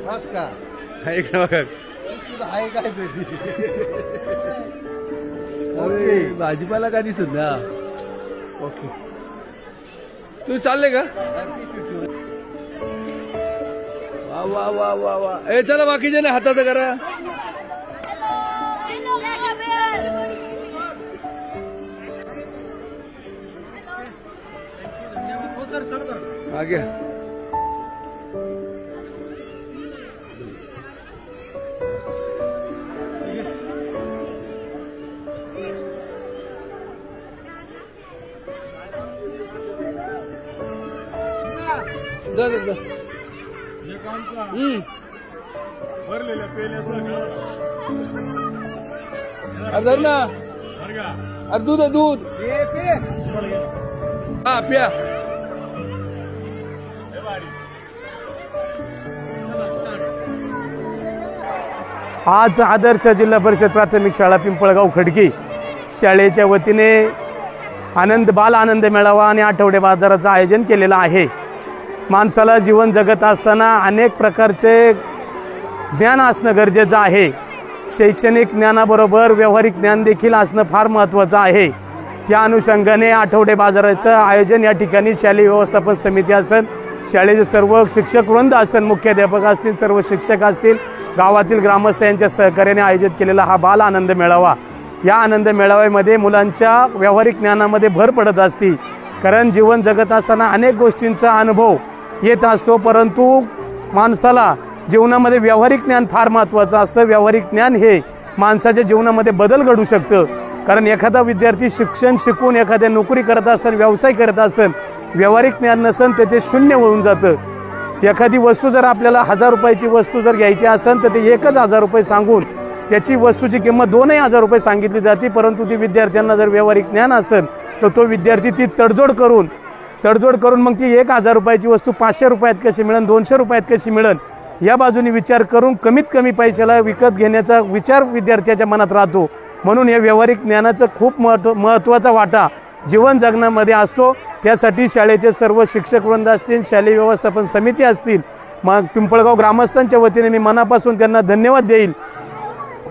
बस का एक नंबर आहे काय अरे भाजीपाला का दिसत ना. ओके तू चालले का. वा वा वा वा वा. ए चला बाकीचे ना हातात करा. आगे भरलेल्या पेल्याचं ना अरे दूध आहे दूध. हा प्या. आज आदर्श जिल्हा परिषद प्राथमिक शाळा पिंपळगाव खडकी शाळेच्या वतीने बाल आनंद मेळावा आणि आठवडे बाजाराचं आयोजन केलेलं आहे. माणसाला जीवन जगत असताना अनेक प्रकारचे ज्ञान असणं गरजेचं आहे. शैक्षणिक ज्ञानाबरोबर व्यावहारिक ज्ञान देखील असणं फार महत्त्वाचं आहे. त्या अनुषंगाने आठवडे बाजाराचं आयोजन या ठिकाणी शालेय व्यवस्थापन समिती असेल, शाळेचे सर्व शिक्षक वृंद असेल, मुख्याध्यापक असतील, सर्व शिक्षक असतील, गावातील ग्रामस्थ यांच्या सहकार्याने आयोजित केलेला हा बाल आनंद मेळावा. या आनंद मेळाव्यामध्ये मुलांच्या व्यावहारिक ज्ञानामध्ये भर पडत असते. कारण जीवन जगत असताना अनेक गोष्टींचा अनुभव येत असतो, परंतु माणसाला जीवनामध्ये व्यावहारिक ज्ञान फार महत्त्वाचं असतं. व्यावहारिक ज्ञान हे माणसाच्या जीवनामध्ये बदल घडू शकतं. कारण एखादा विद्यार्थी शिक्षण शिकून एखाद्या नोकरी करत असेल, व्यवसाय करत असेल, व्यावहारिक ज्ञान नसेल तर ते शून्य होऊन जातं. एखादी वस्तू जर आपल्याला 1000 रुपयाची वस्तू जर घ्यायची असेल तर ते 1000 रुपये सांगून त्याची वस्तूची किंमत 2000 रुपये सांगितली जाते. परंतु ती विद्यार्थ्यांना जर व्यावहारिक ज्ञान असेल तर तो विद्यार्थी ती तडजोड करून मग ती 1000 रुपयाची वस्तू 500 रुपयात कशी मिळेल, 200 रुपयात कशी मिळेल या बाजूने विचार करून कमीत कमी पैशाला विकत घेण्याचा विचार विद्यार्थ्याच्या मनात राहतो. म्हणून या व्यावहारिक ज्ञानाचं खूप महत्त्वाचा वाटा जीवन जगण्यामध्ये असतो. त्यासाठी शाळेचे सर्व शिक्षक वृंद असतील, शालेय व्यवस्थापन समिती असतील, मग पिंपळगाव ग्रामस्थांच्या वतीने मी मनापासून त्यांना धन्यवाद देईल.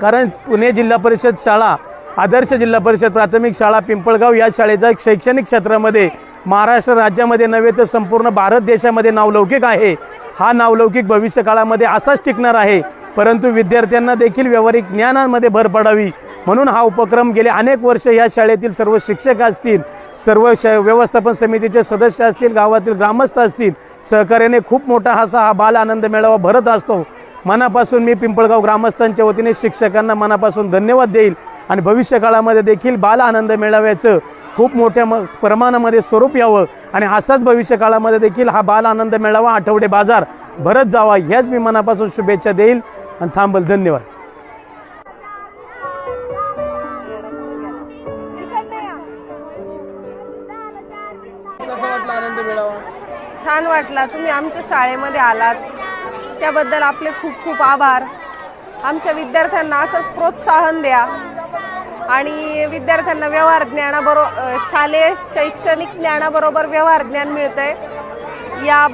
कारण पुणे जिल्हा परिषद शाळा, आदर्श जिल्हा परिषद प्राथमिक शाळा पिंपळगाव या शाळेचा शैक्षणिक क्षेत्रामध्ये महाराष्ट्र राज्यामध्ये नव्हे तर संपूर्ण भारत देशामध्ये नावलौकिक आहे. हा नावलौकिक भविष्य काळामध्ये असाच टिकणार आहे. परंतु विद्यार्थ्यांना देखील व्यावहारिक ज्ञानामध्ये भर पडावी म्हणून हा उपक्रम गेले अनेक वर्ष या शाळेतील सर्व शिक्षक असतील, सर्व व्यवस्थापन समितीचे सदस्य असतील, गावातील ग्रामस्थ असतील, सहकार्याने खूप मोठा हा बाल आनंद मेळावा भरत असतो. मनापासून मी पिंपळगाव ग्रामस्थांच्या वतीने शिक्षकांना मनापासून धन्यवाद देईल. आणि भविष्य काळामध्ये देखील बाल आनंद मेळाव्याचं खूप मोठ्या प्रमाणामध्ये स्वरूप यावं आणि असाच भविष्य काळामध्ये देखील हा बाल आनंद मेळावा आठवडे बाजार भरत जावा ह्याच मी मनापासून शुभेच्छा देईल आणि थांबल. धन्यवाद. कसा वाटला आनंद मेळावा. छान वाटला. तुम्ही आमच्या शाळेमध्ये आलात त्याबद्दल आपले खूप खूप आभार. आमच्या विद्यार्थ्यांना असंच प्रोत्साहन द्या आणि विद्यार्थ्यांना व्यवहार ज्ञानाबरोबर शालेय शैक्षणिक ज्ञानाबरोबर व्यवहार ज्ञान मिळतंय या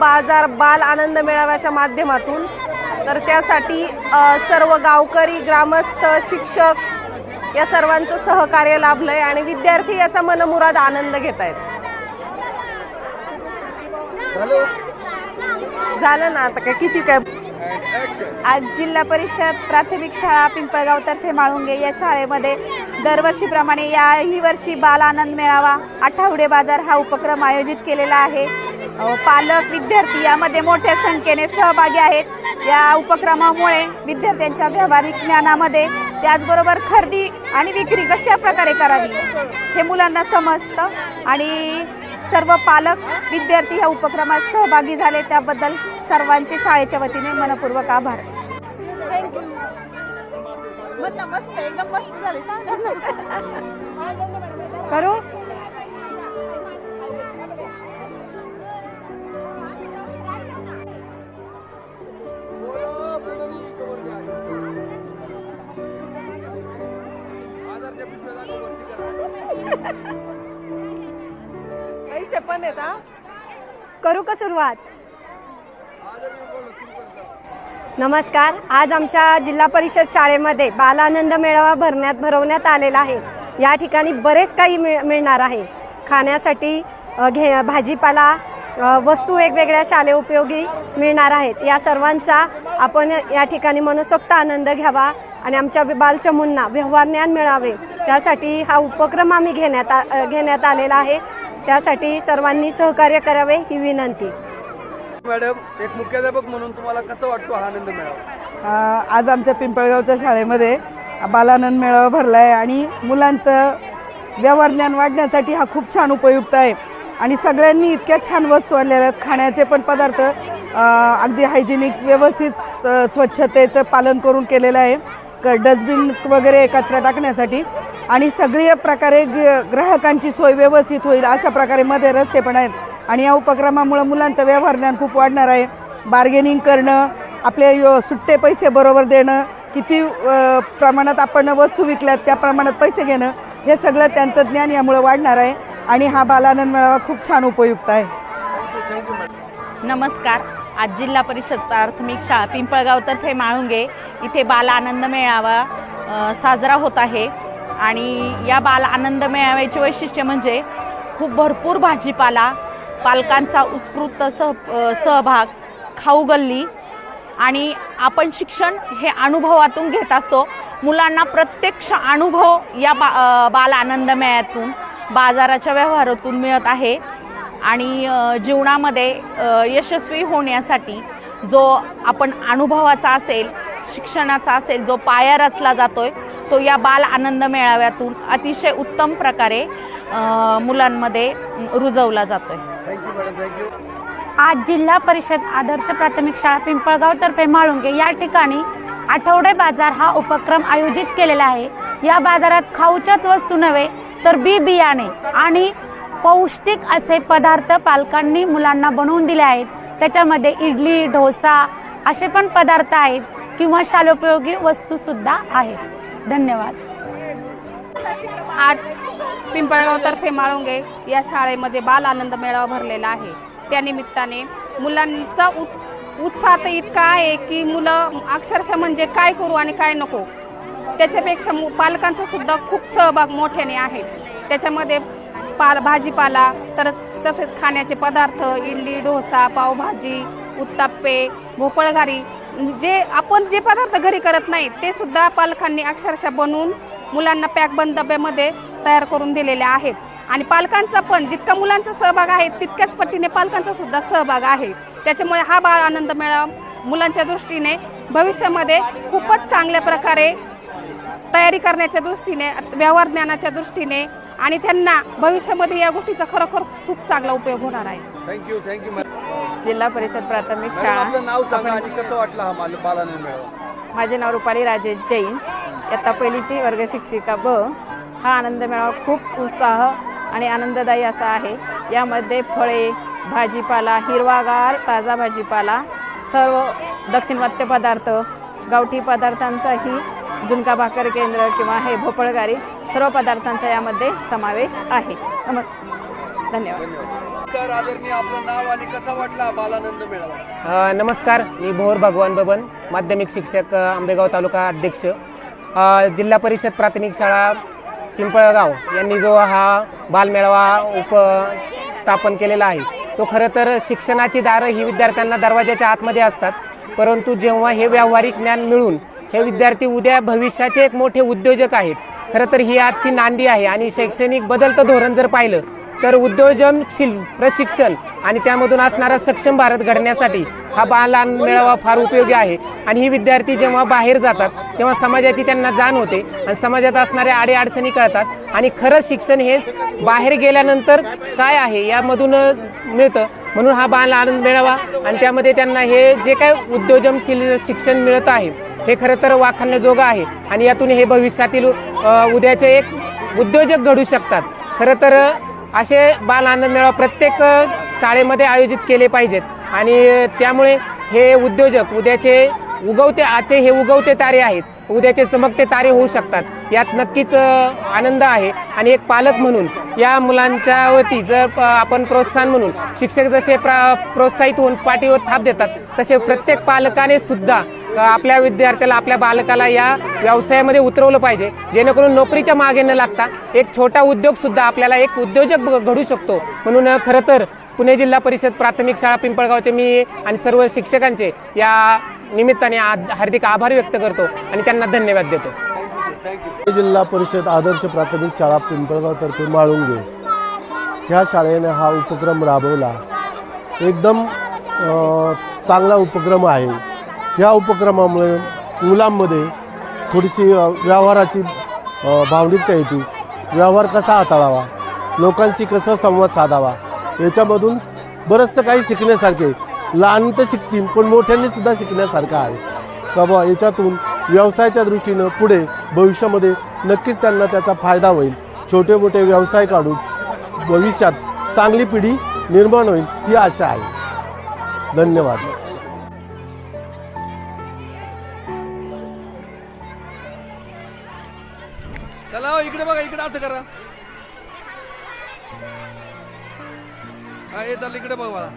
बाल आनंद मेळाव्याच्या माध्यमातून. तर त्यासाठी सर्व गावकरी, ग्रामस्थ, शिक्षक या सर्वांचं सहकार्य लाभलंय आणि विद्यार्थी याचा मनमुराद आनंद घेत आहेत. झालं ना आता काय किती काय. आज जिल्हा परिषद प्राथमिक शाळा पिंपळगाव तर्फे माळुंगे या शाळेमध्ये दरवर्षीप्रमाणे ही वर्षी बाल आनंद मेळावा आठवडे बाजार हा उपक्रम आयोजित केलेला आहे. पालक, विद्यार्थी यामध्ये मोठ्या संख्येने सहभागी आहेत. या उपक्रमामुळे विद्यार्थ्यांच्या व्यावहारिक ज्ञानामध्ये त्याचबरोबर खरेदी आणि विक्री कशा प्रकारे करावी हे मुलांना समजतं आणि सर्व पालक, विद्यार्थी या उपक्रमात सहभागी झाले त्याबद्दल सर्वांचे शाळेच्या वतीने मनपूर्वक आभार. थँक्यू. मस्त एकदम मस्त झाले. करू पैसे पण आहेत हा. करू का सुरुवात? नमस्कार. आज आमच्या जिल्हा परिषद शाळेमध्ये बालानंद मेळावा भरवण्यात आलेला आहे. या ठिकाणी बरेच काही मिळणार आहे खाण्यासाठी. भाजीपाला वस्तू वेगवेगळ्या शालेय उपयोगी मिळणार आहेत. या सर्वांचा आपण या ठिकाणी मनसोक्त आनंद घ्यावा आणि आमच्या बालचमूंना व्यवहार ज्ञान मिळावे त्यासाठी हा उपक्रम आम्ही घेण्यात आलेला आहे. त्यासाठी सर्वांनी सहकार्य करावे ही विनंती. मॅडम, एक मुख्याध्यापक म्हणून तुम्हाला कसं वाटतो हा आनंद मेळावा? आज आमच्या पिंपळगावच्या शाळेमध्ये बालानंद मेळावा भरला आहे आणि मुलांचं व्यवहार ज्ञान वाढण्यासाठी हा खूप छान उपयुक्त आहे. आणि सगळ्यांनी इतक्या छान वस्तू आणलेल्या आहेत. खाण्याचे पण पदार्थ अगदी हायजेनिक व्यवस्थित स्वच्छतेचं पालन करून केलेलं आहे. डस्टबिन वगैरे कचरा टाकण्यासाठी आणि सगळ्या प्रकारे ग्राहकांची सोय व्यवस्थित होईल अशा प्रकारे मध्ये रस्ते पण आहेत. आणि या उपक्रमामुळे मुलांचं व्यवहार ज्ञान खूप वाढणार आहे. बार्गेनिंग करणं, आपले सुट्टे पैसे बरोबर देणं, किती प्रमाणात आपण वस्तू विकल्यात त्या प्रमाणात पैसे घेणं, हे सगळं त्यांचं ज्ञान यामुळे वाढणार आहे. आणि हा बालानंद मेळावा खूप छान उपयुक्त आहे. नमस्कार. आज जिल्हा परिषद प्राथमिक शाळा पिंपळगावतर्फे माळुंगे इथे बाल आनंद मेळावा साजरा होत आहे. आणि या बाल आनंद मेळाव्याचे वैशिष्ट्य म्हणजे खूप भरपूर भाजीपाला, पालकांचा उत्स्फूर्त सहभाग, खाऊ गल्ली आणि आपण शिक्षण हे अनुभवातून घेत असतो. मुलांना प्रत्यक्ष अनुभव या बाल आनंद मेळ्यातून, बाजाराच्या व्यवहारातून मिळत आहे. आणि जीवनामध्ये यशस्वी होण्यासाठी जो आपण अनुभवाचा असेल, शिक्षणाचा असेल, जो पाया रचला जातोय तो या बाल आनंद मेळाव्यातून अतिशय उत्तम प्रकारे मुलांमध्ये रुजवला जातोय. Thank you madam, thank you. आज जिल्हा परिषद आदर्श प्राथमिक शाळा पिंपळगावतर्फे माळुंगे या ठिकाणी आठवडे बाजार हा उपक्रम आयोजित केलेला आहे. या बाजारात खाऊच्याच वस्तू नव्हे तर बियाणे आणि पौष्टिक असे पदार्थ पालकांनी मुलांना बनवून दिले आहेत. त्याच्यामध्ये इडली, डोसा असे पण पदार्थ आहेत किंवा शालोपयोगी वस्तू सुद्धा आहेत. धन्यवाद. आज पिंपळगावतर्फे माळुंगे या शाळेमध्ये बाल आनंद मेळावा भरलेला आहे. त्यानिमित्ताने मुलांचा उत्साह तर इतका आहे की मुलं अक्षरशः म्हणजे काय करू आणि काय नको त्याच्यापेक्षा पालकांचा सुद्धा खूप सहभाग मोठ्याने आहे. त्याच्यामध्ये भाजीपाला तसेच खाण्याचे पदार्थ, इडली, डोसा, पावभाजी, उत्ताप्पे, भोपळघारी, जे पदार्थ घरी करत नाही ते सुद्धा पालकांनी अक्षरशः बनवून मुलांना पॅकबंद डब्यामध्ये तयार करून दिलेले आहेत. आणि पालकांचा पण जितका मुलांचा सहभाग आहे तितक्याच पटीने पालकांचा सुद्धा सहभाग आहे. त्याच्यामुळे हा बाल आनंद मेळावा मुलांच्या दृष्टीने भविष्यामध्ये खूपच चांगल्या प्रकारे तयारी करण्याच्या दृष्टीने, व्यवहार ज्ञानाच्या दृष्टीने आणि त्यांना भविष्यामध्ये या गोष्टीचा खरोखर खूप चांगला उपयोग होणार आहे. Thank you, thank you madam. जिल्हा परिषद प्राथमिक मॅडम, शाळा. आपलं नाव सांगा आणि कसं वाटलं हा बाल आनंद मेळावा? माझे नाव रुपाली राजेश जैन, इयत्ता पहिलीची वर्ग शिक्षिका ब. हा आनंद मेळावा खूप उत्साह आणि आनंददायी असा आहे. यामध्ये फळे, भाजीपाला, हिरवागार ताजा भाजीपाला, सर्व दक्षिणवाद्य पदार्थ, गावठी पदार्थांचाही झुणका भाकर केंद्र किंवा हे भोपळगारी सर्व पदार्थांचा यामध्ये समावेश आहे. धन्यवाद. आदरणीय, आपलं नाव आणि कसा वाटला बालानंद मेळावा? नमस्कार. मी भोर भगवान बबन, माध्यमिक शिक्षक, आंबेगाव तालुका अध्यक्ष. जिल्हा परिषद प्राथमिक शाळा पिंपळगाव यांनी जो हा बालमेळावा स्थापन केलेला आहे तो खरं तर शिक्षणाची दारं ही विद्यार्थ्यांना दरवाजाच्या आतमध्ये असतात. परंतु जेव्हा हे व्यावहारिक ज्ञान मिळून हे विद्यार्थी उद्या भविष्याचे एक मोठे उद्योजक आहेत. खरं तर ही आजची नांदी आहे. आणि शैक्षणिक बदलतं धोरण जर पाहिलं तर उद्योजनशील प्रशिक्षण आणि त्यामधून असणारा सक्षम भारत घडण्यासाठी हा बाल मेळावा फार उपयोगी आहे. आणि ही विद्यार्थी जेव्हा बाहेर जातात तेव्हा समाजाची त्यांना जाण होते आणि समाजात असणाऱ्या अडीअडचणी कळतात. आणि खरं शिक्षण हे बाहेर गेल्यानंतर काय आहे यामधून मिळतं. म्हणून हा बाल आनंद मेळावा आणि त्यामध्ये त्यांना हे जे काय उद्योजनशील शिक्षण मिळत आहे हे खरं तर वाखाणण्याजोगं आहे. आणि यातून हे भविष्यातील उद्याचे एक उद्योजक घडू शकतात. खरं तर असे बाल आनंद मेळावा प्रत्येक शाळेमध्ये आयोजित केले पाहिजेत. आणि त्यामुळे हे उद्योजक उद्याचे आजचे हे उगवते तारे आहेत उद्याचे चमकते तारे होऊ शकतात, यात नक्कीच आनंद आहे। आणि एक पालक म्हणून या मुलांच्या वती जर आपण प्रोत्साहन म्हणून शिक्षक जसे प्रोत्साहित होऊन पाठीवर थाप देतात, तसे प्रत्येक पालकाने सुद्धा आपल्या विद्यार्थ्याला, आपल्या बालकाला या व्यवसायामध्ये उतरवलं पाहिजे, जेणेकरून नोकरीच्या मागे न लागता एक छोटा उद्योग सुद्धा आपल्याला एक उद्योजक घडू शकतो। म्हणून खरं तर पुणे जिल्हा परिषद प्राथमिक शाळा पिंपळगावचे मी आणि सर्व शिक्षकांचे या निमित्ताने हार्दिक आभार व्यक्त करतो आणि त्यांना धन्यवाद देतो। जिल्हा परिषद आदर्श प्राथमिक शाळा पिंपळगाव तर्फे माळुंगे ह्या शाळेने हा उपक्रम राबवला। एकदम चांगला उपक्रम आहे। या उपक्रमामुळे मुलांमध्ये थोडीशी व्यवहाराची भावनिकता येते, व्यवहार कसा हाताळावा, लोकांशी कसं संवाद साधावा, याच्यामधून बरंचसं काही शिकण्यासारखे, लहान तर शिकतील पण मोठ्यांनी सुद्धा शिकण्यासारखं आहे का बा। याच्यातून व्यवसायाच्या दृष्टीनं पुढे भविष्यामध्ये नक्कीच त्यांना त्याचा फायदा होईल। छोटे मोठे व्यवसाय काढून भविष्यात चांगली पिढी निर्माण होईल ही आशा आहे। धन्यवाद। चला इकडे बघा, इकडे असं करा। हा हे चाल इकडे बघ मला।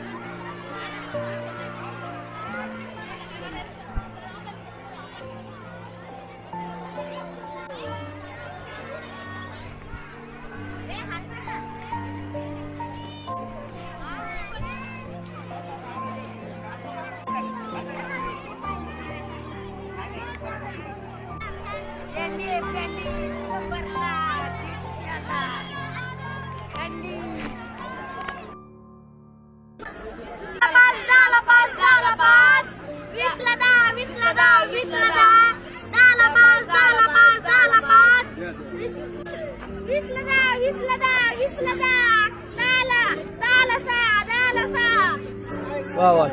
वाह वाह,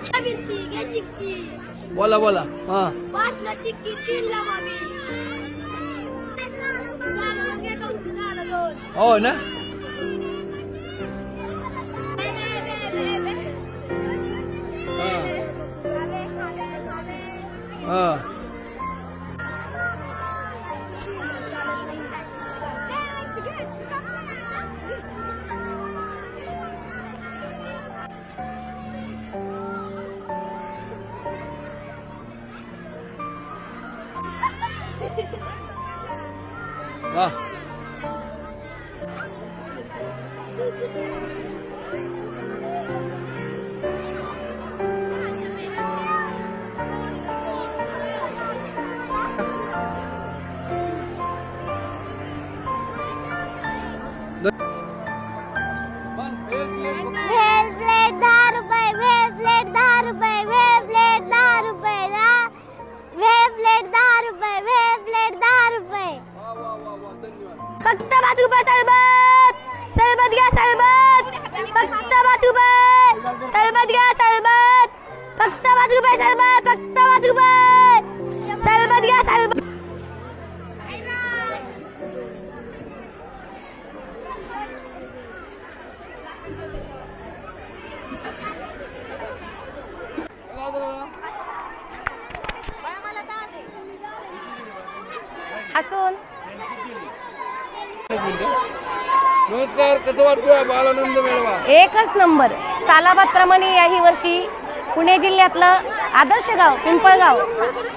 बोला बोला। हाँ हो ना। हाँ वाह। फक्त 5 रुपये सरबत, सरबत घ्या सरबत, फक्त 5 रुपये सरबत घ्या सरबत, फक्त 5 रुपये सरबत, फक्त 5 रुपये सरबत घ्या सरबत। असून नमस्कार, कसं वाटतोय बालानंद मेळावा? एकच नंबर। सालाबादप्रमाणे याही वर्षी पुणे जिल्ह्यातलं आदर्श गाव पिंपळगाव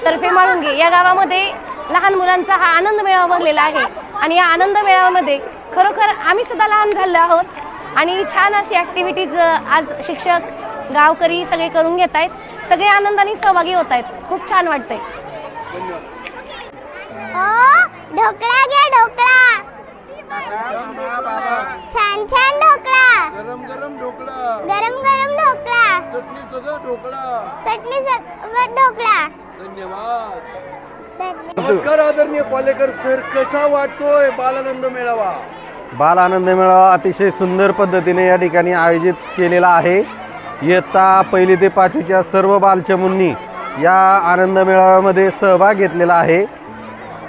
तर्फे माळुंगे या गावामध्ये लहान मुलांचा हा आनंद मेळावा भरलेला आहे। आणि या आनंद मेळाव्यामध्ये खरोखर आम्ही सुद्धा लहान झालो आहोत आणि छान अशी ॲक्टिव्हिटीज आज शिक्षक गावकरी सगळे करून घेत आहेत। सगळे आनंदाने सहभागी होत आहेत। खूप छान वाटतंय। ढोकळा घ्या ढोकळा, छान छान ढोकळा, गरम गरम ढोकळा, गरम गरम ढोकळा, चटणी सगळं ढोकळा, चटणी सगळं ढोकळा। धन्यवाद। नमस्कार आदरणीय पालेकर सर, कसा वाटतोय बालानंद मेळावा? बाल आनंद मेळावा अतिशय सुंदर पद्धतीने या ठिकाणी आयोजित केलेला आहे। इयत्ता 1ली ते 5वीच्या सर्व बालचमूंनी या आनंद मेळाव्यामध्ये सहभाग घेतलेला आहे।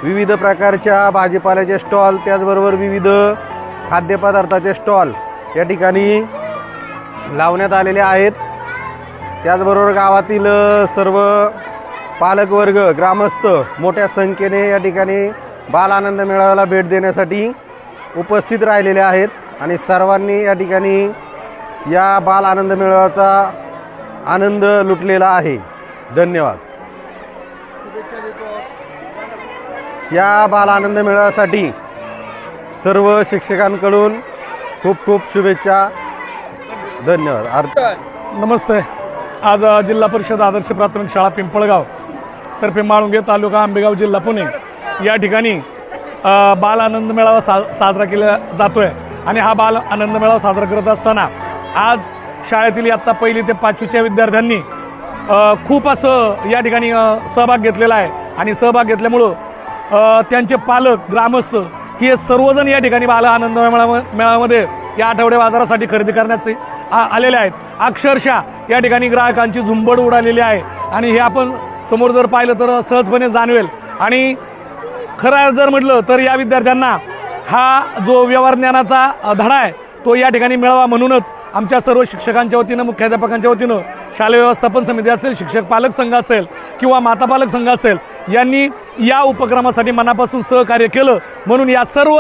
विविध प्रकारच्या भाजीपाल्याचे स्टॉल, त्याचबरोबर विविध खाद्यपदार्थाचे स्टॉल या ठिकाणी लावण्यात आलेले आहेत। त्याचबरोबर गावातील सर्व पालकवर्ग, ग्रामस्थ मोठ्या संख्येने या ठिकाणी बाल आनंद मेळाव्याला भेट देण्यासाठी उपस्थित राहिलेले आहेत आणि सर्वांनी या ठिकाणी या बाल आनंद मेळाव्याचा आनंद लुटलेला आहे. धन्यवाद. या बाल आनंद मेळाव्यासाठी सर्व शिक्षकांकडून खूप खूप शुभेच्छा. धन्यवाद. नमस्ते. आज जिल्हा परिषद आदर्श प्राथमिक शाळा पिंपळगाव तर्फे माळुंगे, तालुका आंबेगाव, जिल्हा पुणे या ठिकाणी बाल आनंद मेळावा साजरा केला जातोय. आणि हा बाल आनंद मेळावा साजरा करत असताना आज शाळेतील इयत्ता 1ली ते 5वीच्या विद्यार्थ्यांनी खूप असं या ठिकाणी सहभाग घेतलेला आहे. आणि सहभाग घेतल्यामुळं त्यांचे पालक, ग्रामस्थ हे सर्वजण या ठिकाणी बाल आनंद मेळाव्यामध्ये या आठवडे बाजारासाठी खरेदी करण्याचे आलेले आहेत. अक्षरशः या ठिकाणी ग्राहकांची झुंबड उडालेली आहे आणि हे आपण समोर जर पाहिलं तर सहजपणे जाणवेल. आणि खरं जर म्हटलं तर या विद्यार्थ्यांना हा जो व्यवहार ज्ञानाचा धडा आहे तो या ठिकाणी मिळावा म्हणूनच आमच्या सर्व शिक्षकांच्या वतीनं, मुख्याध्यापकांच्या वतीनं, शालेय व्यवस्थापन समिती असेल, शिक्षक पालक संघ असेल किंवा माता पालक संघ असेल, यांनी या उपक्रमासाठी मनापासून सहकार्य केलं. म्हणून या सर्व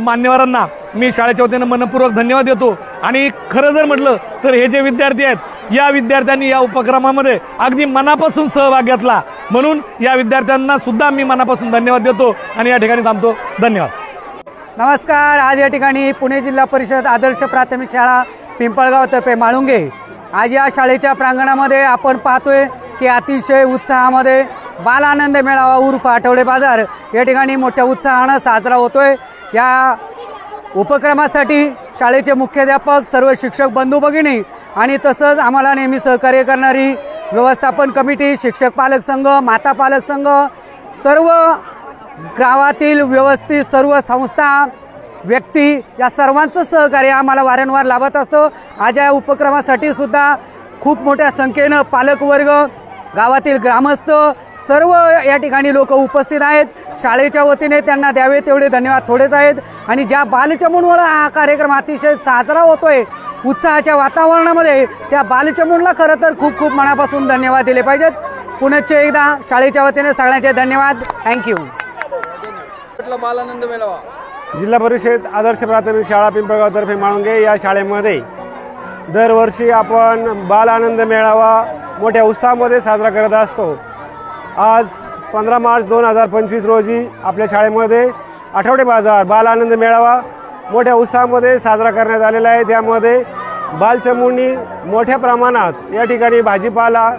मान्यवरांना मी शाळेच्या वतीनं मनपूर्वक धन्यवाद देतो. आणि खरं जर म्हटलं तर हे जे विद्यार्थी आहेत या विद्यार्थ्यांनी या उपक्रमामध्ये अगदी मनापासून सहभाग घेतला. म्हणून या विद्यार्थ्यांना सुद्धा मी मनापासून धन्यवाद देतो आणि या ठिकाणी थांबतो. धन्यवाद. नमस्कार. आज या ठिकाणी पुणे जिल्हा परिषद आदर्श प्राथमिक शाळा पिंपळगाव तर्फे माळुंगे आज या शाळेच्या प्रांगणामध्ये आपण पाहतोय की अतिशय उत्साहामध्ये बाल आनंद मेळावा उर्फ आठवडे बाजार या ठिकाणी मोठ्या उत्साहानं साजरा होतोय. या उपक्रमासाठी शाळेचे मुख्याध्यापक, सर्व शिक्षक बंधू भगिनी आणि तसंच आम्हाला नेहमी सहकार्य करणारी व्यवस्थापन कमिटी, शिक्षक पालक संघ, माता पालक संघ, सर्व गावातील व्यवस्थित सर्व संस्था, व्यक्ती या सर्वांचं सहकार्य आम्हाला वारंवार लाभत असतं. आज या उपक्रमासाठी सुद्धा खूप मोठ्या संख्येनं पालकवर्ग, गावातील ग्रामस्थ सर्व या ठिकाणी लोक उपस्थित आहेत. शाळेच्या वतीने त्यांना द्यावे तेवढे धन्यवाद थोडेच आहेत. आणि ज्या बालचमूंमुळे हा कार्यक्रम अतिशय साजरा होतोय उत्साहाच्या वातावरणामध्ये, त्या बालचमूंना खरं तर खूप खूप मनापासून धन्यवाद दिले पाहिजेत. पुनश्च एकदा शाळेच्या वतीने सगळ्यांचे धन्यवाद. थँक्यू. बाल आनंद मेळावा जिल्हा परिषद आदर्श प्राथमिक शाळा पिंपळगाव तर्फे माळुंगे या शाळेमध्ये दरवर्षी आपण बाल आनंद मेळावा मोठ्या उत्साहामध्ये साजरा करत असतो. आज 15 मार्च 2025 रोजी आपल्या शाळेमध्ये आठवडे बाजार बाल आनंद मेळावा मोठ्या उत्साहामध्ये साजरा करण्यात आलेला आहे. त्यामध्ये बालचमूंनी मोठ्या प्रमाणात या ठिकाणी भाजीपाला,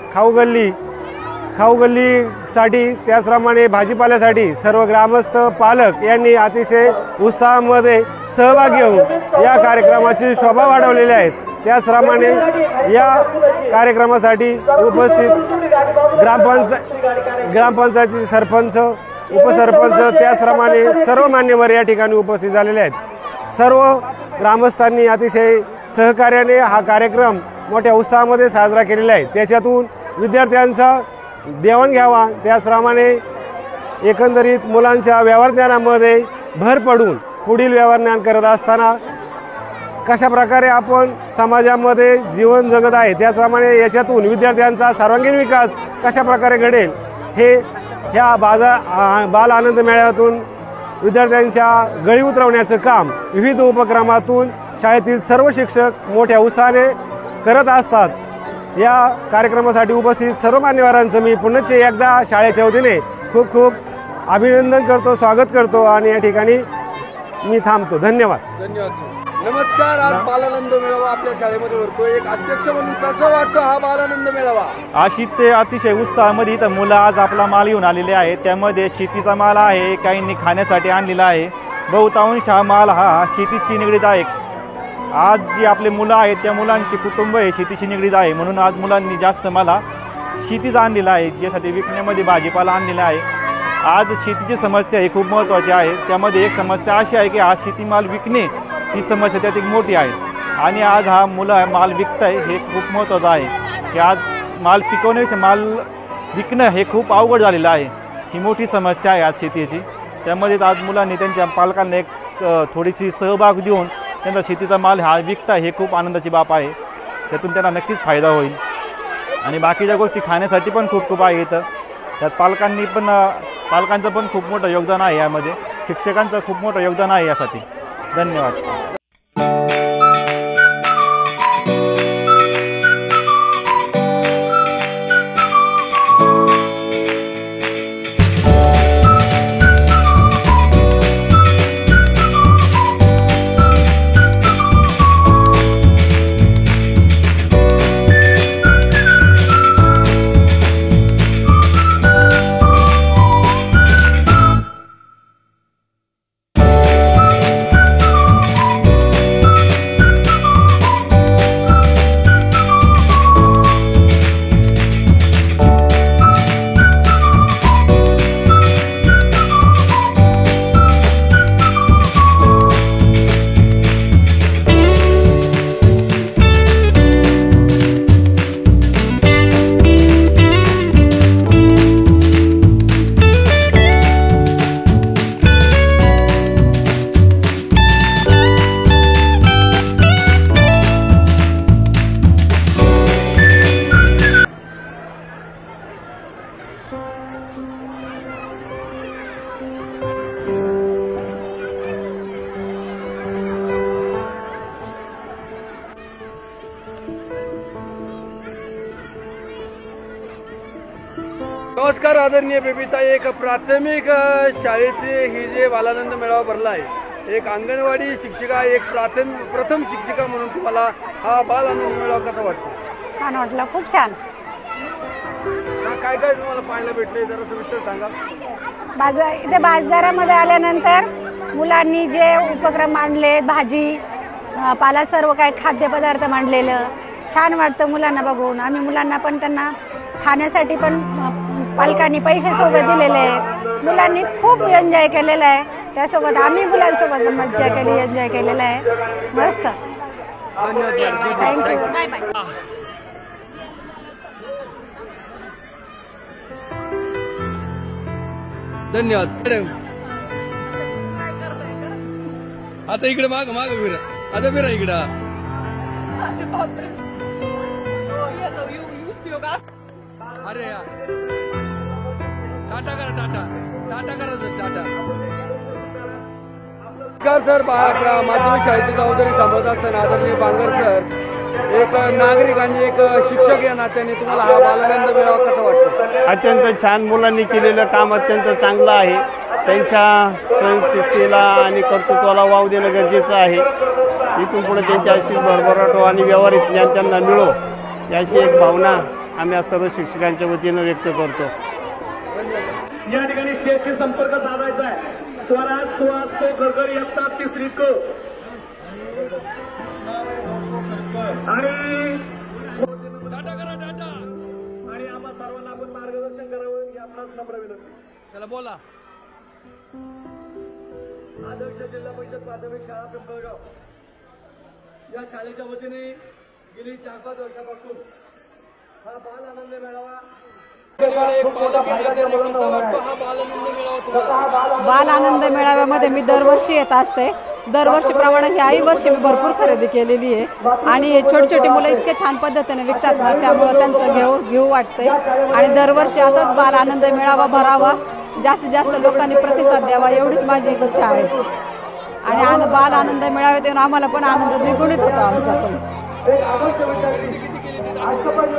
खाऊगल्लीसाठी त्याचप्रमाणे भाजीपाल्यासाठी सर्व ग्रामस्थ, पालक यांनी अतिशय उत्साहामध्ये सहभाग घेऊन या कार्यक्रमाची शोभा वाढवलेली आहे. त्याचप्रमाणे या कार्यक्रमासाठी उपस्थित ग्रामपंचायतचे सरपंच, उपसरपंच त्याचप्रमाणे सर्व मान्यवर या ठिकाणी उपस्थित झालेले आहेत. सर्व ग्रामस्थांनी अतिशय सहकार्याने हा कार्यक्रम मोठ्या उत्साहामध्ये साजरा केलेला आहे. त्याच्यातून विद्यार्थ्यांचा देवाणघेवाण त्याचप्रमाणे एकंदरीत मुलांच्या व्यवहार ज्ञानामध्ये भर पडून पुढील व्यवहार ज्ञान करत असताना कशा प्रकारे आपण समाजामध्ये जीवन जगत आहे, त्याचप्रमाणे याच्यातून विद्यार्थ्यांचा सर्वांगीण विकास कशा प्रकारे घडेल हे ह्या बाल आनंद मेळाव्यातून विद्यार्थ्यांच्या गळी उतरवण्याचं काम विविध उपक्रमातून शाळेतील सर्व शिक्षक मोठ्या उत्साहाने करत असतात. या कार्यक्रमासाठी उपस्थित सर्व मान्यवरांचं मी पुन्हा एकदा शाळेच्या वतीने खूप खूप अभिनंदन करतो, स्वागत करतो आणि या ठिकाणी मी थांबतो. धन्यवाद. नमस्कार. आज बालानंद मेळावा आपल्या शाळेमध्ये भरतो. एक अध्यक्ष म्हणून कसं वाटतं हा बालानंद मेळावा? अशी ते अतिशय उत्साहामध्ये तर मुलं आज आपला माल घेऊन आलेले आहे. त्यामध्ये शेतीचा माल आहे, काहींनी खाण्यासाठी आणलेला आहे. बहुतांश हा माल हा शेतीशी निगडीत आहे. आज जी आपले मुलं आहेत त्या मुलांचे कुटुंब हे शेतीशी निगडीत आहे. म्हणून आज मुलांनी जास्त मला शेतीचा आणलेला आहे, ज्यासाठी विकण्यामध्ये भाजीपाला आणलेला आहे. आज शेतीची समस्या ही खूप महत्त्वाची आहे. त्यामध्ये एक समस्या अशी आहे की आज शेतीमाल विकणे ही समस्या त्यात एक मोठी आहे. आणि आज हा मुलं माल विकत आहे हे खूप महत्त्वाचं आहे की आज माल पिकवण्यापेक्षा माल विकणं हे खूप अवघड झालेलं आहे. ही मोठी समस्या आहे आज शेतीची. त्यामध्ये आज मुलांनी त्यांच्या पालकांना एक थोडीशी सहभाग देऊन त्यांचा शेतीचा माल हा विकता हे खूप आनंदाची बाब आहे. त्यातून त्यांना नक्कीच फायदा होईल. आणि बाकीच्या गोष्टी खाण्यासाठी पण खूप आहे इथं. त्यात पालकांचं पण खूप मोठं योगदान आहे, यामध्ये शिक्षकांचं खूप मोठं योगदान आहे यासाठी. धन्यवाद. नमस्कार आदरणीय बेबीताई, एक प्राथमिक शाळेचे ही जे बालानंद मेळावा भरला आहे, एक अंगणवाडी शिक्षिका, एक प्रथम शिक्षिका म्हणून तुम्हाला हा बालानंद मेळावा कसा वाटतो? छान वाटलं, खूप छान. काय काय तुम्हाला पाहायला भेटले जरा सविस्तर सांगा. इथे बाजारामध्ये आल्यानंतर मुलांनी जे उपक्रम मांडले, भाजी पाला सर्व काही खाद्यपदार्थ मांडलेलं छान वाटतं मुलांना बघून. आम्ही मुलांना पण त्यांना खाण्यासाठी पण पालकांनी पैसे सोबत दिलेले आहेत. मुलांनी खूप एन्जॉय केलेला आहे, त्यासोबत आम्ही मुलांसोबत मज्जा केली, एन्जॉय केलेला आहे. मस्त. थँक्यू. धन्यवाद मॅडम. आता इकडे माग फिरा, आता फिरा इकडं. अरे यार, टाटा करा, टाटा करा टाटा. सर, माध्यमिक शाळेची जबाबदारी सांभाळत असताना आदरणीय बांगर सर, एक नागरिक आणि एक शिक्षक या नात्याने तुम्हाला हा बालानंद मेळावा कसा वाटतो? अत्यंत छान. मुलांनी केलेलं काम अत्यंत चांगलं आहे. त्यांच्या स्वयंशिस्तीला आणि कर्तृत्वाला वाव देणं गरजेचं आहे. इथून पुढे त्यांच्या अशीच भरभराट आणि व्यावहारिक ज्ञान त्यांना मिळो, याची एक भावना आम्ही सर्व शिक्षकांच्या वतीनं व्यक्त करतो. या ठिकाणी स्टेजशी संपर्क साधायचा आहे. स्वराज सुहास को घरघरी यत्ता तिसरी क आणि टाटा करा, टाटा. आणि आम्हा सर्वांना आपण मार्गदर्शन करावं ही आपणास नम्र विनंती. चला बोला. आदर्श जिल्हा परिषद प्राथमिक शाळा पिंपळगाव या शाळेच्या वतीने गेली 4-5 वर्षापासून हा बाल आनंद मेळावा. बाल आनंद मेळाव्यामध्ये मी दरवर्षी येत असते. दरवर्षीप्रमाणे ह्याही वर्षी मी भरपूर खरेदी केलेली आहे. आणि छोटी छोटी मुलं इतके छान पद्धतीने विकतात ना, त्यामुळे त्यांचं घेऊ वाटतंय. आणि दरवर्षी असाच बाल आनंद मेळावा भरावा, जास्तीत जास्त लोकांनी प्रतिसाद द्यावा, एवढीच माझी इच्छा आहे. आणि बाल आनंद मेळाव्यात येऊन आम्हाला पण आनंद द्विगुणित होता आमचा पण.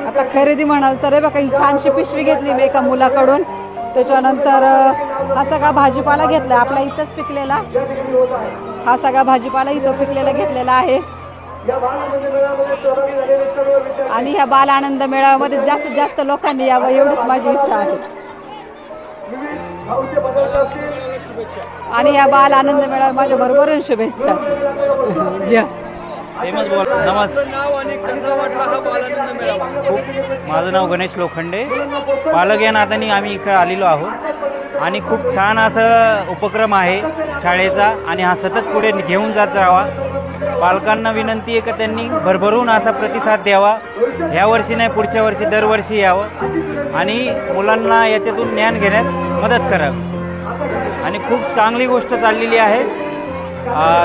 आता खरेदी म्हणाल तर बघा, ही छानशी पिशवी घेतली मी एका मुलाकडून. त्याच्यानंतर हा सगळा भाजीपाला घेतला, आपला इथंच पिकलेला. हा सगळा भाजीपाला इथं पिकलेला घेतलेला आहे. आणि ह्या बाल आनंद मेळाव्यामध्ये जास्तीत जास्त लोकांनी यावं, एवढीच माझी इच्छा आहे. आणि या बाल आनंद मेळाव्या माझ्या भरभरून शुभेच्छा. माझं नाव गणेश लोखंडे. पालक या नात्याने आम्ही इकडे आलेलो आहोत आणि खूप छान असं उपक्रम आहे शाळेचा आणि हा सतत पुढे घेऊन जात राहावा. पालकांना विनंती आहे की त्यांनी भरभरून असा प्रतिसाद द्यावा. ह्या वर्षी नाही, पुढच्या वर्षी दरवर्षी यावं आणि मुलांना याच्यातून ज्ञान घेण्यास मदत करावी. आणि खूप चांगली गोष्ट चाललेली आहे.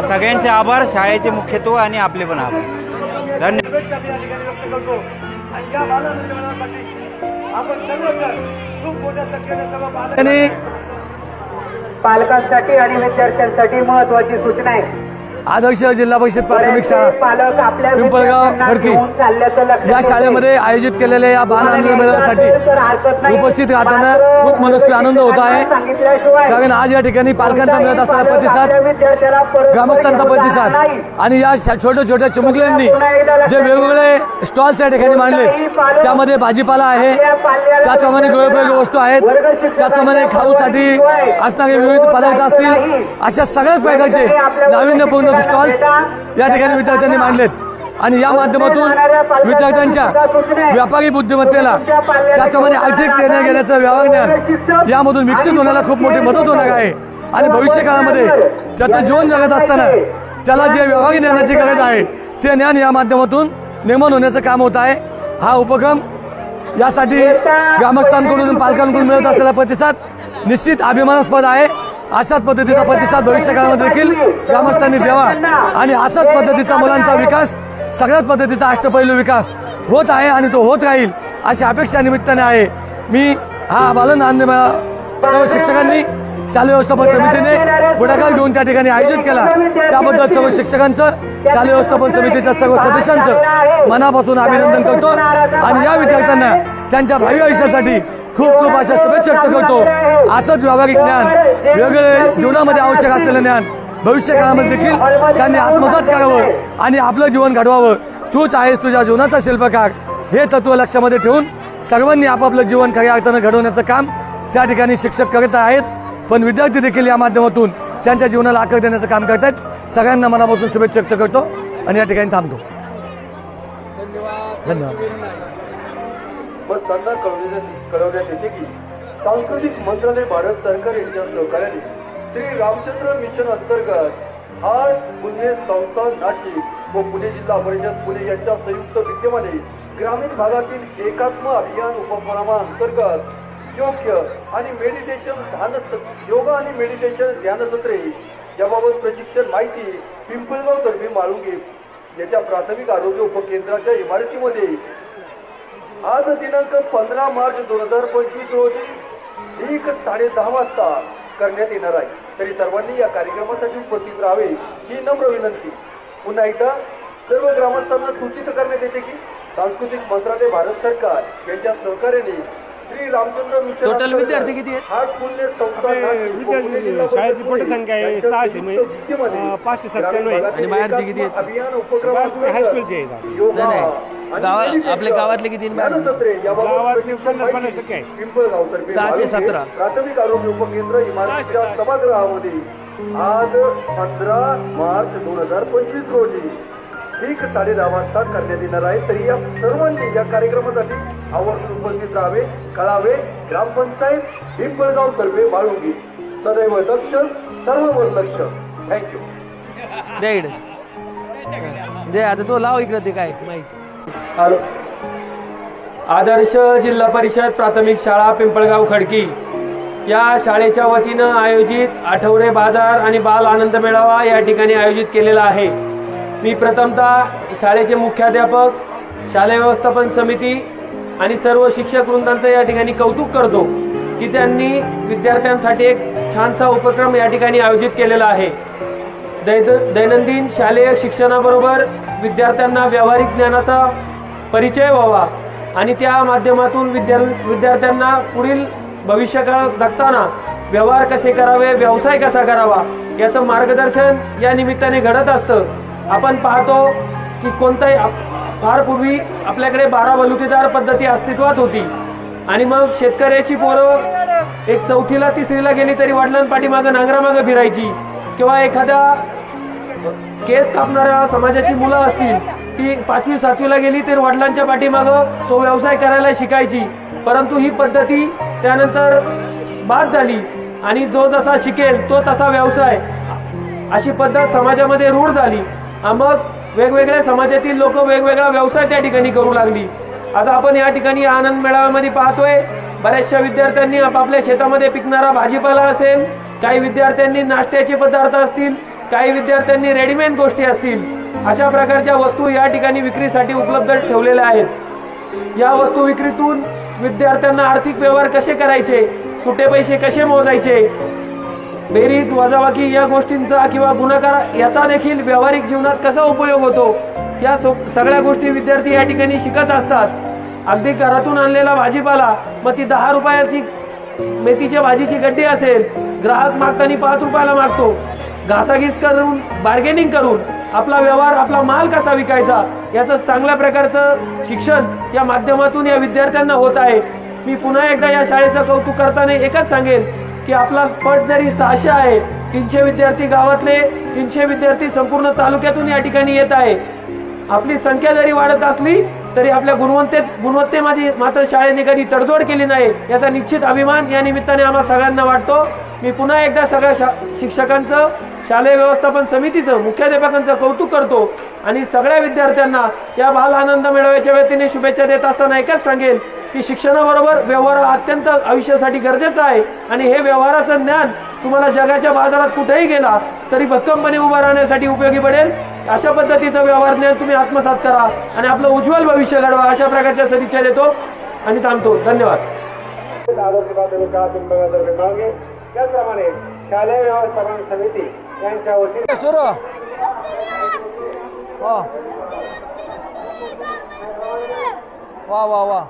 सगळ्यांचे आभार, शाळेचे मुख्यत्व आणि आपले पण आभार. धन्यवाद. आपण सर्वजण त्यांनी पालकांसाठी आणि विद्यार्थ्यांसाठी महत्वाची सूचना आहे। आदर्श जिल्हा परिषद प्राथमिक शाळा पिंपळगाव खडकी या शाळेमध्ये आयोजित केलेल्या या बाल आनंद मेळाव्यासाठी उपस्थित राहताना खूप मनस्वी आनंद होत आहे, कारण आज या ठिकाणी पालकांचा मिळत असलेला प्रतिसाद, ग्रामस्थांचा प्रतिसाद आणि या छोट्या छोट्या चिमुकल्यांनी जे वेगवेगळे स्टॉल्स या ठिकाणी मांडले, त्यामध्ये भाजीपाला आहे, त्याचप्रमाणे वेगवेगळ्या वस्तू आहेत, त्याचप्रमाणे खाऊसाठी असणारे विविध पदार्थ असतील, अशा सगळ्याच प्रकारचे नाविन्यपूर्ण स्टॉल्स या ठिकाणी विद्यार्थ्यांनी मांडलेत आणि या माध्यमातून विद्यार्थ्यांच्या व्यापारी बुद्धिमत्तेला, त्याचप्रमाणे आर्थिक निर्णय घेण्याचं व्यवहार ज्ञान यामधून विकसित होण्याला खूप मोठी मदत होणार आहे आणि भविष्य काळामध्ये त्याचं जीवन जगत असताना त्याला जे व्यवहारी ज्ञानाची गरज आहे ते ज्ञान या माध्यमातून निर्माण होण्याचं काम होत आहे। हा उपक्रम यासाठी ग्रामस्थांकडून पालकांकडून मिळत असलेला प्रतिसाद निश्चित अभिमानास्पद आहे। अशाच पद्धतीचा प्रतिसाद भविष्य काळामध्ये देखील ग्रामस्थांनी द्यावा आणि अशाच पद्धतीचा मुलांचा विकास, सगळ्याच पद्धतीचा अष्टपैलू विकास होत आहे आणि तो होत राहील अशी अपेक्षा निमित्ताने आहे। मी हा बाल आनंद मेळावा सर्व शिक्षकांनी, शालेय व्यवस्थापन समितीने पुढाकार घेऊन त्या ठिकाणी आयोजित केला, त्याबद्दल सर्व शिक्षकांचं, शालेय व्यवस्थापन समितीच्या सर्व सदस्यांचं मनापासून अभिनंदन करतो आणि या विद्यार्थ्यांना त्यांच्या भावी आयुष्यासाठी खूप खूप अशा शुभेच्छा व्यक्त करतो। असंच व्यावहारिक ज्ञान, वेगवेगळे जीवनामध्ये आवश्यक असलेलं ज्ञान भविष्य काळामध्ये देखील त्यांनी आत्मसात करावं आणि आपलं जीवन घडवावं। तूच आहेस तुझ्या जीवनाचा शिल्पकार, हे तत्व लक्षामध्ये ठेवून सर्वांनी आपापलं जीवन खऱ्या अर्थानं घडवण्याचं काम त्या ठिकाणी शिक्षक करत आहेत, पण विद्यार्थी देखील या माध्यमातून त्यांच्या जीवनाला आकार देण्याचं काम करत आहेत। सगळ्यांना मनापासून शुभेच्छा व्यक्त करतो आणि या ठिकाणी थांबतो। धन्यवाद। पण त्यांना कळवण्यात येते की सांस्कृतिक मंत्रालय भारत सरकार यांच्या सहकार्याने श्री रामचंद्र मिशन अंतर्गत आज पुणे संस्था नाशिक व पुणे जिल्हा परिषद पुणे यांच्या संयुक्त विद्यमाने ग्रामीण भागातील एकात्म अभियान उपक्रमाअंतर्गत योगा आणि मेडिटेशन ध्यान सत्रे याबाबत प्रशिक्षण माहिती पिंपळगाव तर्फे माळुंगे याच्या प्राथमिक आरोग्य उपकेंद्राच्या इमारतीमध्ये आज दिनांक 15 मार्च 2025 रोजी 10:30 वाजता करण्यात येणार आहे। तरी सर्वांनी या कार्यक्रमासाठी उपस्थित राहावे ही नम्र विनंती। पुन्हा एकदा सर्व ग्रामस्थांना सूचित करण्यात येते की सांस्कृतिक मंत्रालय भारत सरकार यांच्या सहकार्याने श्री रामचंद्र मिशन टोटल विद्यार्थी किती आहेत? हाट पुण्य संस्था शाळेची पटसंख्या आहे 600 म्हणजे 597 आहे आणि बाहेरचे किती आहेत? अभियान उपक्रम हायस्कूलचे आहेत। आपल्या गावातले किती गावातले 50-50% आहे। पिंपळगाव 617 प्राथमिक आरोग्य उपकेंद्र इमारतीच्या सभागृहामध्ये आज 15 मार्च 2025 रोजी 10:30 वाजता करण्यात येणार आहे। तरी या सर्वांनी या कार्यक्रमासाठी आवर्जून उपस्थित राहावे, कळावे। ग्रामपंचायत पिंपळगाव तर्फे माळुंगी सदैव दक्ष, सर्ववर लक्ष। थँक्यू। दे आता तो लाव इकडे ते काय माहिती। आदर्श जिल्हा परिषद प्राथमिक शाळा पिंपळगाव खडकी या शाळेच्या वतीनं आयोजित आठवडे बाजार आणि बाल आनंद मेळावा या ठिकाणी आयोजित केलेला आहे। मी प्रथमतः शाळेचे मुख्याध्यापक, शालेय व्यवस्थापन समिती आणि सर्व शिक्षक वृंदांचं या ठिकाणी कौतुक करतो की त्यांनी विद्यार्थ्यांसाठी एक छानसा उपक्रम या ठिकाणी आयोजित केलेला आहे। दैनंदिन शालेय शिक्षणाबरोबर विद्यार्थ्यांना व्यावहारिक ज्ञानाचा परिचय व्हावा आणि त्या माध्यमातून विद्यार्थ्यांना पुढील भविष्यकाळ जगताना व्यवहार कसे करावे, व्यवसाय कसा करावा याचं मार्गदर्शन या निमित्ताने घडत असतं। आपण पाहतो की कोणताही फार पूर्वी आपल्याकडे 12 बलुतेदार पद्धती अस्तित्वात होती आणि मग शेतकऱ्याची पोरं एक 4थीला 3रीला गेली तरी वडिलांपाठीमागं नांगरामागं फिरायची, किंवा एखाद्या केस कापणाऱ्या समाजाची मुलं असतील ती 5वी 7वीला गेली तर वडिलांच्या पाठीमागं तो व्यवसाय करायला शिकायची। परंतु ही पद्धती त्यानंतर बाद झाली आणि जो जसा शिकेल तो तसा व्यवसाय अशी पद्धत समाजामध्ये रूढ झाली। मग वेगवेगळ्या समाजातील लोक वेगवेगळा व्यवसाय त्या ठिकाणी करू लागली। आता आपण या ठिकाणी आनंद मेळाव्यामध्ये पाहतोय बऱ्याचशा विद्यार्थ्यांनी आपापल्या शेतामध्ये पिकणारा भाजीपाला असेल, काही विद्यार्थ्यांनी नाश्त्याचे पदार्थ असतील, काही विद्यार्थ्यांनी रेडीमेड गोष्टी असतील, अशा प्रकारच्या वस्तू या ठिकाणी विक्रीसाठी उपलब्ध ठेवलेल्या आहेत। या वस्तू विक्रीतून विद्यार्थ्यांना आर्थिक व्यवहार कसे करायचे, सुटे पैसे कसे मोजायचे, बेरीज वजाबाकी या गोष्टींचा किंवा गुणाकार याचा देखील व्यावहारिक जीवनात कसा उपयोग होतो, या सगळ्या गोष्टी विद्यार्थी या ठिकाणी शिकत असतात. अगदी घरातून आणलेला भाजीपाला, मग ती 10 रुपयाची मेथीच्या भाजीची गड्डी असेल, ग्राहक मागताना 5 रुपयाला मागतो. घासाघीस करून बार्गेनिंग करून आपला व्यवहार, आपला माल कसा विकायचा याचं चांगल्या प्रकारचं शिक्षण या माध्यमातून या विद्यार्थ्यांना होत आहे. मी पुन्हा एकदा या शाळेचं कौतुक करताना एकच सांगेन की आपला पट जरी 600 आहे, 300 विद्यार्थी गावातले, 300 विद्यार्थी संपूर्ण तालुक्यातून या ठिकाणी येत आहे. आपली संख्या जरी वाढत असली तरी आपल्या गुणवत्तेमध्ये मात्र शाळेने कधी तडजोड केली नाही, याचा निश्चित अभिमान या निमित्ताने आम्हा सगळ्यांना वाटतो. मी पुन्हा एकदा सगळ्या शिक्षकांचं, शालेय व्यवस्थापन समितीचं, मुख्याध्यापकांचं कौतुक करतो आणि सगळ्या विद्यार्थ्यांना या बाल आनंद मेळाव्याच्या वतीने शुभेच्छा देत असताना एकच सांगेल की शिक्षणाबरोबर व्यवहार अत्यंत आयुष्यासाठी गरजेचं आहे आणि हे व्यवहाराचं ज्ञान तुम्हाला जगाच्या बाजारात कुठेही गेला तरी भक्कमपणे उभं राहण्यासाठी उपयोगी पडेल. अशा पद्धतीचं व्यवहार ज्ञान तुम्ही आत्मसात करा आणि आपलं उज्ज्वल भविष्य घडवा, अशा प्रकारच्या सदिच्छा देतो आणि थांबतो. धन्यवाद. त्याचप्रमाणे शालेय व्यवस्थापन समिती यांच्या वतीने सुरू वा वा वा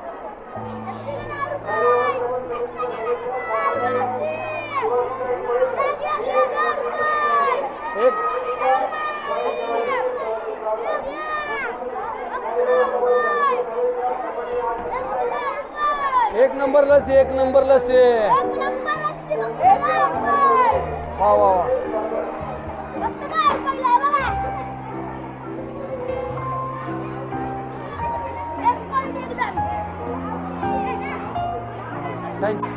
एक नंबर लस वा वा वा थँक्यू.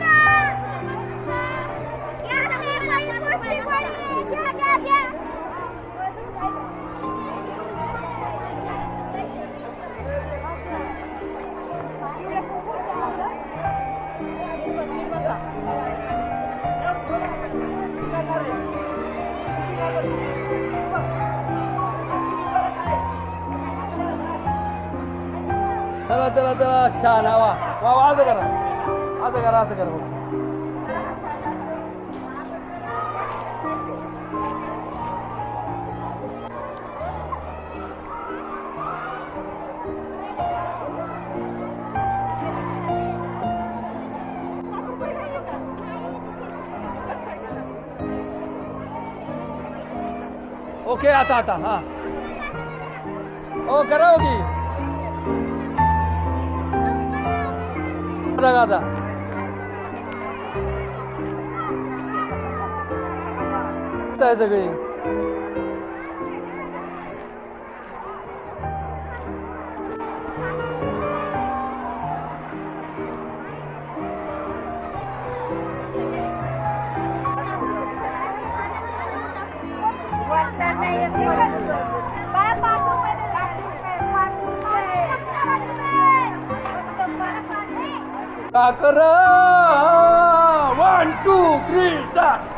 चला छान. वा वा असं करा. ओके आता हा ओ करा होगी आता सगळी करा 1 2 3 स्टार्ट.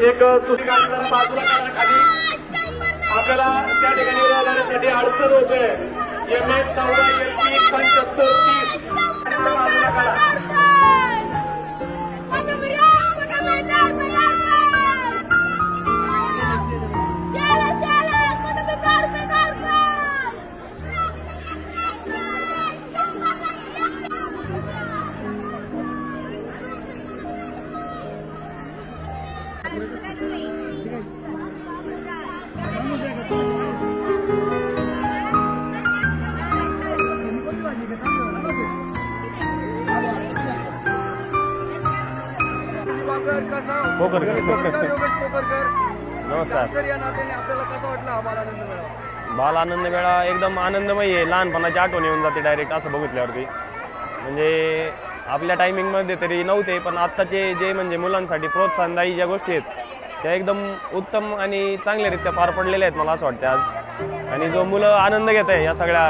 एक बाजूला खाली आपल्याला त्या ठिकाणी राहण्यासाठी अडचण होते. MS 84 75 30 बाजूला काढा. पोकरकर कसा पोकरकर. नमस्कार योगेश पोकरकर. नमस्कार. तर या नात्याने आपल्याला कसा वाटला हा बालानंद मेळावा? बाल आनंद मेळा एकदम आनंदमय आहे. लहानपणाची आठवण येऊन जाते डायरेक्ट असं बघितल्यावरती. म्हणजे आपल्या टायमिंगमध्ये तरी नव्हते, पण आत्ताचे जे म्हणजे मुलांसाठी प्रोत्साहनदायी ज्या गोष्टी आहेत त्या एकदम उत्तम आणि चांगल्यारीत्या पार पडलेल्या आहेत मला असं वाटतं आज. आणि जो मुलं आनंद घेत आहे या सगळ्या,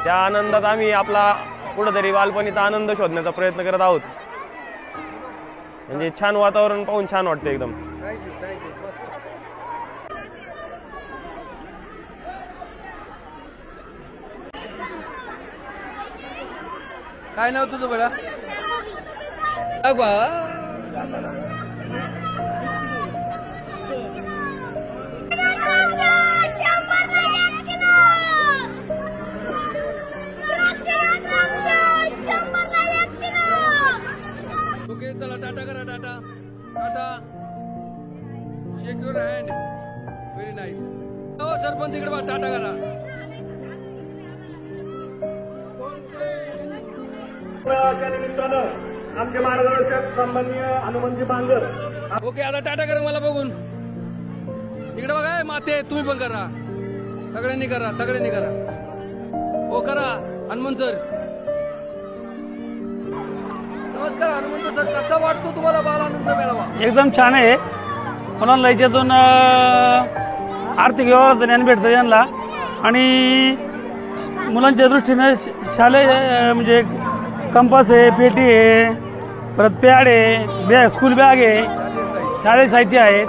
त्या आनंदात आम्ही आपला कुठंतरी बालपणीचा आनंद शोधण्याचा प्रयत्न करत आहोत. म्हणजे छान वातावरण पाहून छान वाटतं एकदम. Thank you thank you. काय नाव तुझं बेटा? ओके चला टाटा करा. टाटा टाटा. शेक युअर हँड. Very nice. हो सरपंच इकडे बा. टाटा करा. मेळाव्याच्या निमित्तानं आमचे मार्गदर्शक सन्माननीय हनुमंतजी बांगर. ओके आता टाटा करा मला बघून. इकडे बघा माते तुम्ही पण करा. सगळ्यांनी करा. सगळ्यांनी करा. हो करा हनुमंत सर. नमस्कार हनुमंत सर. कसा वाटतो तुम्हाला बालानंद मेळावा? एकदम छान आहे. मुलांना याच्यातून आर्थिक व्यवहाराचं ज्ञान भेटतं यांना. आणि मुलांच्या दृष्टीने शालेय म्हणजे कंपास आहे, पेटी आहे, परत पॅड आहे, बॅग, स्कूल बॅग आहे, शालेय साहित्य आहेत.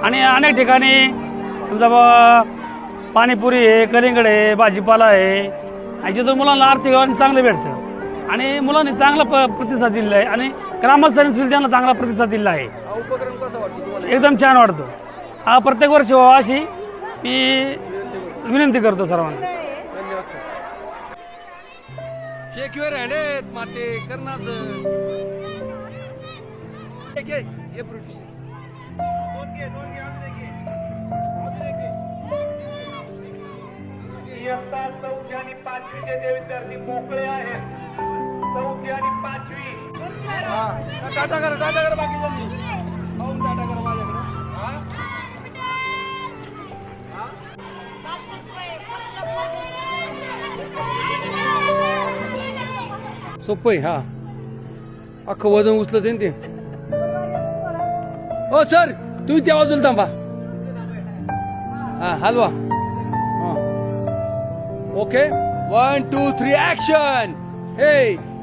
आणि अनेक ठिकाणी समजा पाणीपुरी आहे, कलिंगड आहे, भाजीपाला आहे. याच्यातून मुलांना आर्थिक व्यवहार चांगलं भेटतं. आणि मुलांनी चांगला प्रतिसाद दिलेला आहे. आणि ग्रामस्थांनी सुद्धा त्यांना चांगला प्रतिसाद दिला आहे. उपक्रम कसा वाटतो तुम्हाला? एकदम छान वाटतो. हा प्रत्येक वर्षी व्हावा अशी मी विनंती करतो सर्वांना. शेक युअर हँड माते करणार. ये फ्रुटी. इयत्ता 4थी आणि 5वीचे जे विद्यार्थी मोकळे आहेत, 4थी आणि 5वी. टाटा करा. टाटा करा बाकीच्यांनी. पाहून टाटा करा माझ्याकडे. सोपं आहे. हा अख्खं वजन उचलत आहे ते. हो सर तुम्ही त्या बाजूला थांबा. हा हलवा. Okay 1 2 3 action. हे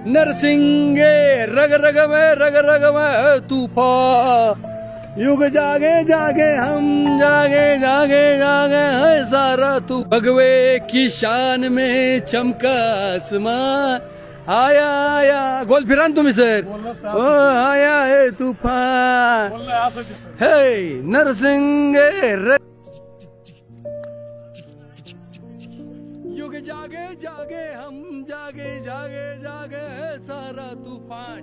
नरसिंगे रग रग में तूफान. युग जागे जागे हम जागे जागे जागे है सारा तू. भगवे की शान में चमका आसमान. आया आया गोल फिरा तुम्ही सर. ओ आया है तूफान. हे नरसिंगे युग जागे जागे हम जागे जागे जागे है सारा तूफान.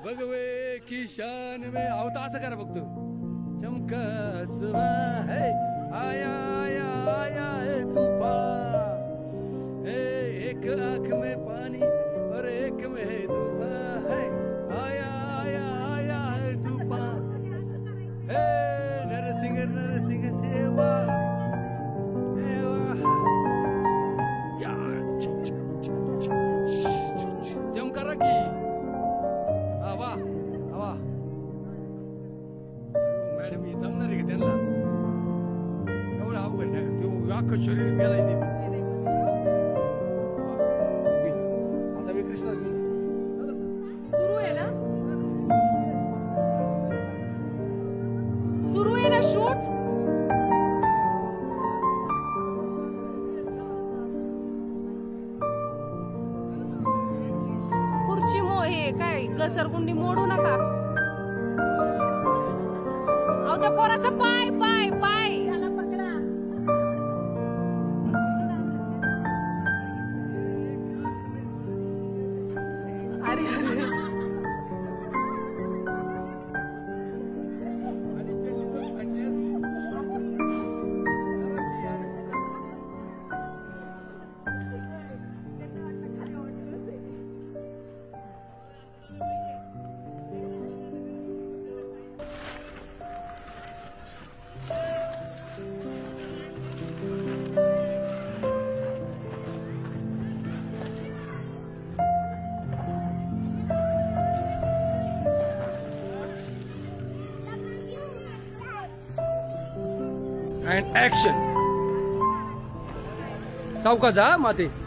भगवे की शान में आवता असं करा फक्त. चमका आसमान है आया आया आया है तूफान. एक आंख में पानी और एक में है तूफान. है आया आया आया है तूफान. हे नरसिंह नरसिंह सेवा जम करा की. वा वा मॅडम ही जमणार आहे का त्यांना? एवढं अवघड नाही. ते अख्खं शरीर गेलाय. सुरू आहे ना? सुरू आहे ना शूट? खुर्ची हे काय घसरगुंडी मोडू नका. अहो त्या पोराचा पाय पाय पाय ह्याला पकडा. अरे अँड ऍक्शन. सावकाश जा माते.